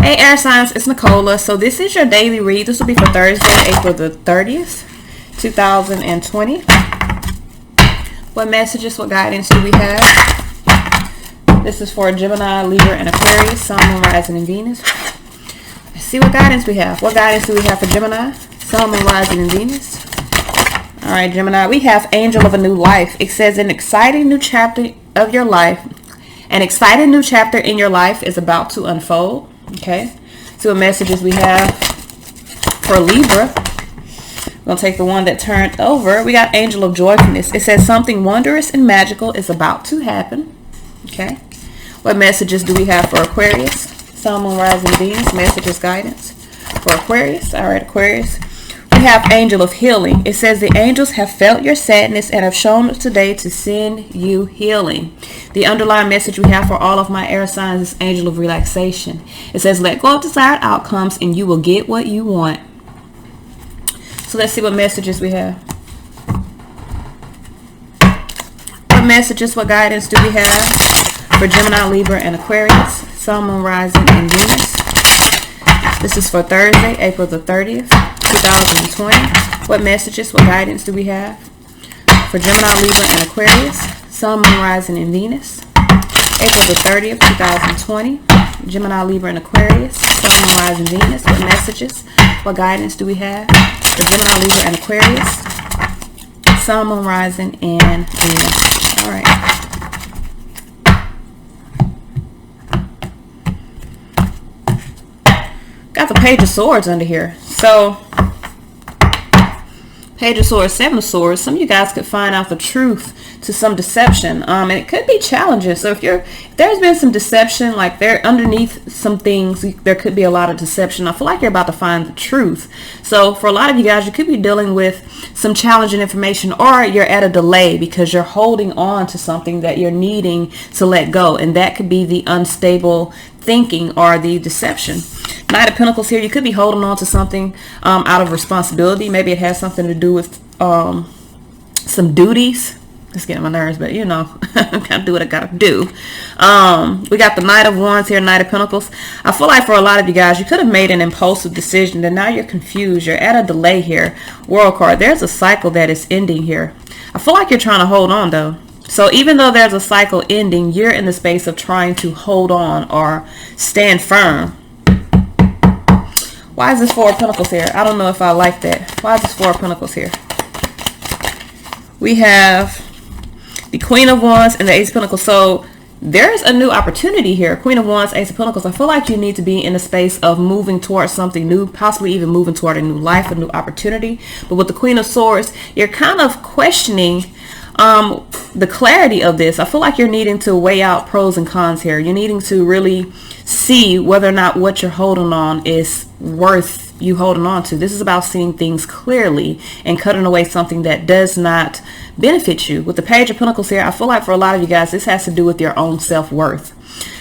Hey air signs, it's Nicola. So this is your daily read. This will be for Thursday, April the 30th, 2020. What messages, what guidance do we have? This is for Gemini, Libra, and Aquarius, Sun, Moon, Rising, and Venus. Let's see what guidance we have. What guidance do we have for Gemini, Sun, Moon, Rising, and Venus? All right, Gemini, we have Angel of a New Life. It says an exciting new chapter of your life. An exciting new chapter in your life is about to unfold. Okay, so what messages we have for Libra. We're going to take the one that turned over. We got Angel of Joyfulness. It says something wondrous and magical is about to happen. Okay, what messages do we have for Aquarius? Sun, Moon, Rising, Venus. Messages, guidance for Aquarius. All right, Aquarius. We have Angel of Healing. It says the angels have felt your sadness and have shown up today to send you healing. The underlying message we have for all of my air signs is Angel of Relaxation. It says let go of desired outcomes and you will get what you want. So let's see what messages we have. What messages, what guidance do we have for Gemini, Libra, and Aquarius? Sun, Moon, Rising, and Venus. This is for Thursday, April the 30th, 2020. What messages, what guidance do we have for Gemini, Libra, and Aquarius? Sun, Moon, Rising, and Venus. April the 30th, 2020. Gemini, Libra, and Aquarius. Sun, Moon, Rising, Venus. What messages, what guidance do we have for Gemini, Libra, and Aquarius? Sun, Moon, Rising, and Venus. All right. Got the Page of Swords under here. So, Page of Swords, Seven of Swords. Some of you guys could find out the truth to some deception. And it could be challenging. So if there's been some deception, like there underneath some things, there could be a lot of deception. I feel like you're about to find the truth. So for a lot of you guys, you could be dealing with some challenging information, or you're at a delay because you're holding on to something that you're needing to let go. And that could be the unstable thinking or the deception. Knight of Pentacles here. You could be holding on to something out of responsibility. Maybe it has something to do with some duties. It's getting my nerves, but you know, I gotta do what I gotta do. We got the Knight of Wands here, Knight of Pentacles. I feel like for a lot of you guys, you could have made an impulsive decision, and now you're confused. You're at a delay here. World card. There's a cycle that is ending here. I feel like you're trying to hold on though. So even though there's a cycle ending, you're in the space of trying to hold on or stand firm. Why is this Four of Pentacles here? I don't know if I like that. Why is this Four of Pentacles here? We have the Queen of Wands and the Ace of Pentacles. So there's a new opportunity here. Queen of Wands, Ace of Pentacles. I feel like you need to be in a space of moving towards something new, possibly even moving toward a new life, a new opportunity. But with the Queen of Swords, you're kind of questioning the clarity of this. I feel like you're needing to weigh out pros and cons here. You're needing to really see whether or not what you're holding on is worth you holding on to. This is about seeing things clearly and cutting away something that does not benefit you. With the Page of Pentacles here, I feel like for a lot of you guys, this has to do with your own self-worth.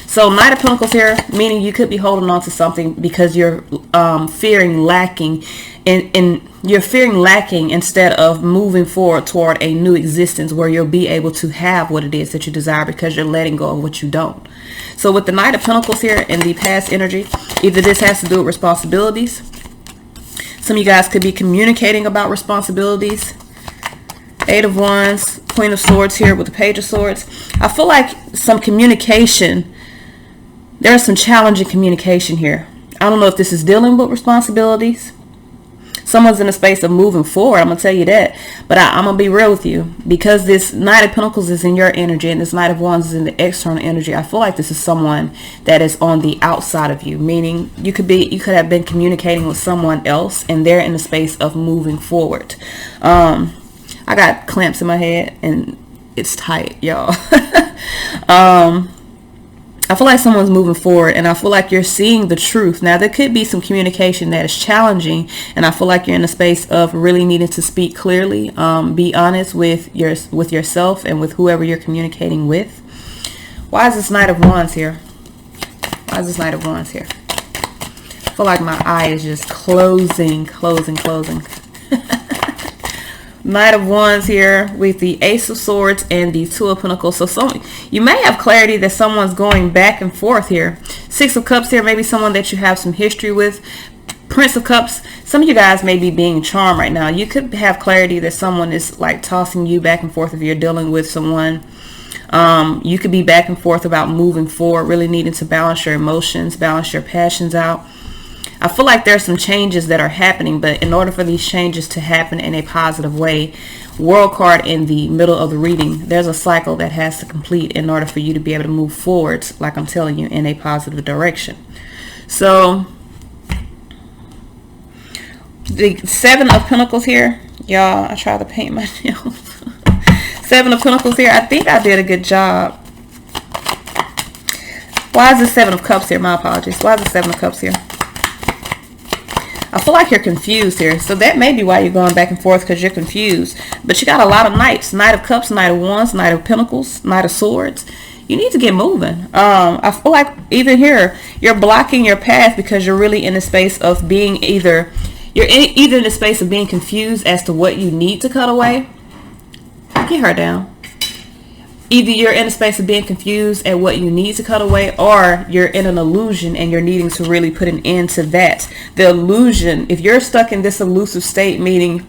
So Knight of Pentacles here, meaning you could be holding on to something because you're fearing lacking you're fearing lacking instead of moving forward toward a new existence where you'll be able to have what it is that you desire because you're letting go of what you don't. So with the Knight of Pentacles here in the past energy, either this has to do with responsibilities. Some of you guys could be communicating about responsibilities. Eight of Wands, Queen of Swords here with the Page of Swords. I feel like some communication, there's some challenging communication here. I don't know if this is dealing with responsibilities. Someone's in a space of moving forward, I'm going to tell you that. But I'm going to be real with you. Because this Knight of Pentacles is in your energy and this Knight of Wands is in the external energy, I feel like this is someone that is on the outside of you. Meaning you could have been communicating with someone else and they're in the space of moving forward. I got clamps in my head and it's tight, y'all. I feel like someone's moving forward and I feel like you're seeing the truth. Now, there could be some communication that is challenging and I feel like you're in a space of really needing to speak clearly, be honest with yourself and with whoever you're communicating with. Why is this Knight of Wands here? Why is this Knight of Wands here? I feel like my eye is just closing. Knight of Wands here with the Ace of Swords and the Two of Pentacles. So you may have clarity that someone's going back and forth here. Six of Cups here, maybe someone that you have some history with. Prince of Cups, some of you guys may be being charmed right now. You could have clarity that someone is like tossing you back and forth if you're dealing with someone. You could be back and forth about moving forward, really needing to balance your emotions, balance your passions out. I feel like there's some changes that are happening, but in order for these changes to happen in a positive way, World card in the middle of the reading, there's a cycle that has to complete in order for you to be able to move forwards, like I'm telling you, in a positive direction. So the Seven of Pentacles here, y'all, I tried to paint my nails. Seven of Pentacles here, I think I did a good job. Why is the Seven of Cups here? My apologies. Why is the Seven of Cups here? I feel like you're confused here. So that may be why you're going back and forth, because you're confused. But you got a lot of Knights. Knight of Cups, Knight of Wands, Knight of Pentacles, Knight of Swords. You need to get moving. I feel like even here, you're blocking your path because you're really in the space of being either in the space of being confused as to what you need to cut away. Get her down. Either you're in a space of being confused at what you need to cut away, or you're in an illusion and you're needing to really put an end to that. The illusion, if you're stuck in this elusive state, meaning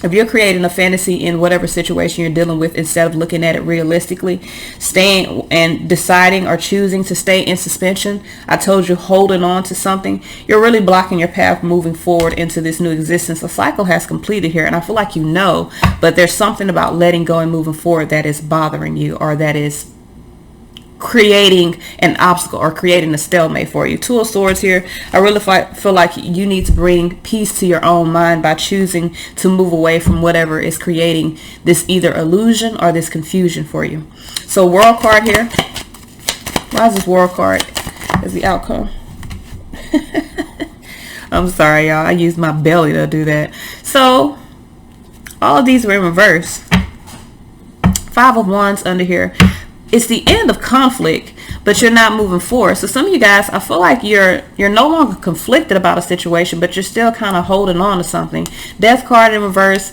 if you're creating a fantasy in whatever situation you're dealing with, instead of looking at it realistically, staying and deciding or choosing to stay in suspension, I told you, holding on to something, you're really blocking your path moving forward into this new existence. The cycle has completed here, and I feel like you know, but there's something about letting go and moving forward that is bothering you, or that is creating an obstacle or creating a stalemate for you. Two of Swords here. I really feel like you need to bring peace to your own mind by choosing to move away from whatever is creating this either illusion or this confusion for you. So World card here. Why is this World card as the outcome? I'm sorry, y'all. I used my belly to do that. So all of these were in reverse. Five of Wands under here. It's the end of conflict, but you're not moving forward. So some of you guys, I feel like you're no longer conflicted about a situation, but you're still kind of holding on to something. Death card in reverse,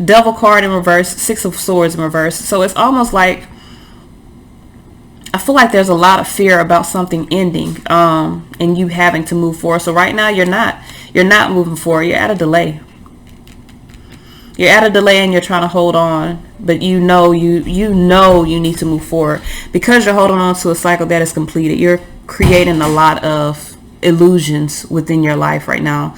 Devil card in reverse, Six of Swords in reverse. So it's almost like, I feel like there's a lot of fear about something ending, and you having to move forward. So right now you're not moving forward. You're at a delay. You're at a delay and you're trying to hold on, but you know you need to move forward because you're holding on to a cycle that is completed. You're creating a lot of illusions within your life right now,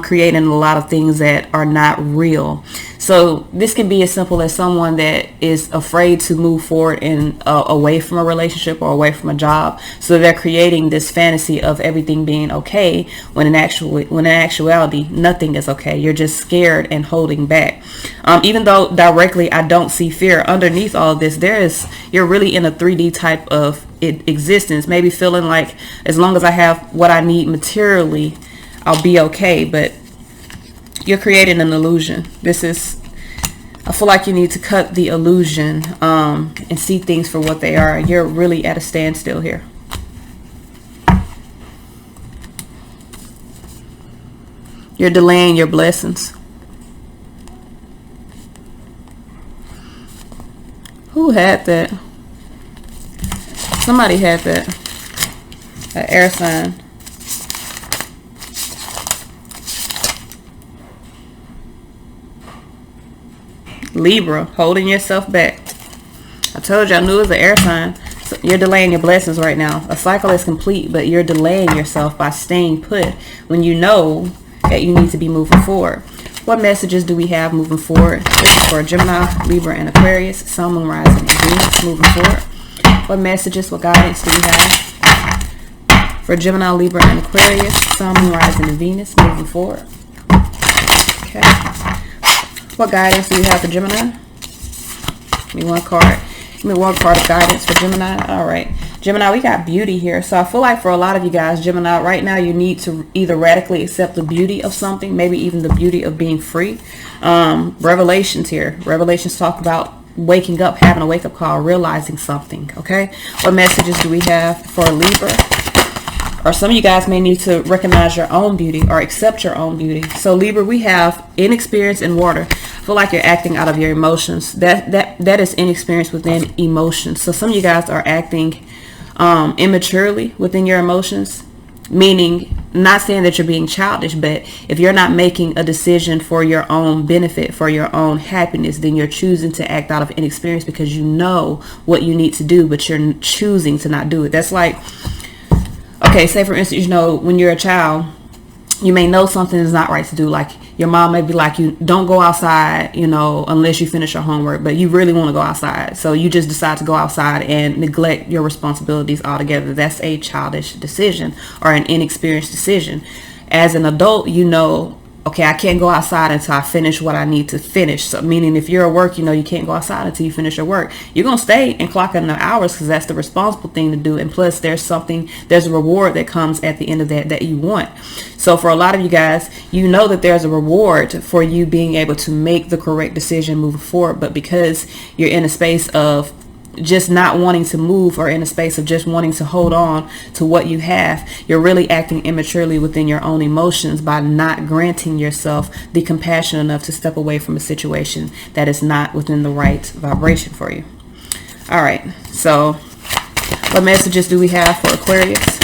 creating a lot of things that are not real. So this can be as simple as someone that is afraid to move forward and away from a relationship or away from a job. So they're creating this fantasy of everything being okay when in actuality nothing is okay. You're just scared and holding back. Even though directly I don't see fear underneath all of this, you're really in a 3D type of existence, maybe feeling like as long as I have what I need materially, I'll be okay. But you're creating an illusion. I feel like you need to cut the illusion and see things for what they are. You're really at a standstill here. You're delaying your blessings. Who had that? Somebody had that. An air sign. Libra, holding yourself back. I told you, I knew it was an air sign. So you're delaying your blessings right now. A cycle is complete, but you're delaying yourself by staying put when you know that you need to be moving forward. What messages do we have moving forward? This is for Gemini, Libra, and Aquarius, Sun, Moon, Rising, and Venus moving forward. What messages, what guidance do we have for Gemini, Libra, and Aquarius, Sun, Moon, Rising, and Venus moving forward? Okay. What guidance do we have for Gemini? Give me one card. Give me one card of guidance for Gemini. All right. Gemini, we got beauty here. So I feel like for a lot of you guys, Gemini, right now you need to either radically accept the beauty of something, maybe even the beauty of being free. Revelations here. Revelations talk about waking up, having a wake-up call, realizing something. Okay. What messages do we have for Libra? Or some of you guys may need to recognize your own beauty or accept your own beauty. So Libra, we have inexperience in water. I feel like you're acting out of your emotions. That is inexperience within emotions. So some of you guys are acting immaturely within your emotions, meaning, not saying that you're being childish, but if you're not making a decision for your own benefit, for your own happiness, then you're choosing to act out of inexperience because you know what you need to do, but you're choosing to not do it. That's like, okay, say for instance, you know, when you're a child, you may know something is not right to do. Like your mom may be like, you don't go outside, you know, unless you finish your homework, but you really want to go outside. So you just decide to go outside and neglect your responsibilities altogether. That's a childish decision or an inexperienced decision. As an adult, you know, okay, I can't go outside until I finish what I need to finish. So meaning if you're at work, you know, you can't go outside until you finish your work. You're going to stay and clock in the hours because that's the responsible thing to do. And plus there's a reward that comes at the end of that you want. So for a lot of you guys, you know that there's a reward for you being able to make the correct decision moving forward. But because you're in a space of just not wanting to move, or in a space of just wanting to hold on to what you have, you're really acting immaturely within your own emotions by not granting yourself the compassion enough to step away from a situation that is not within the right vibration for you. All right, so what messages do we have for Aquarius?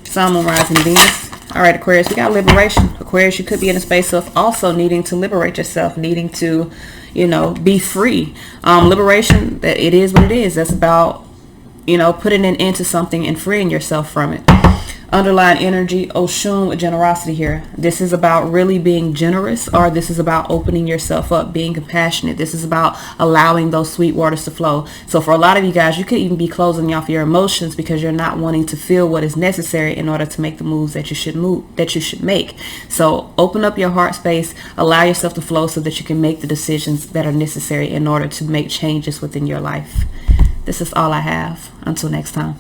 Sun, Moon, Rising, Venus. All right, Aquarius, we got liberation. Aquarius, you could be in a space of also needing to liberate yourself, needing to, you know, be free. Liberation, that it is what it is. That's about, you know, putting an end to something and freeing yourself from it. Underlying energy, Oshun with generosity here. This is about really being generous, or this is about opening yourself up, being compassionate. This is about allowing those sweet waters to flow. So for a lot of you guys, you could even be closing off your emotions because you're not wanting to feel what is necessary in order to make the moves that you should make. So open up your heart space, allow yourself to flow so that you can make the decisions that are necessary in order to make changes within your life. This is all I have. Until next time.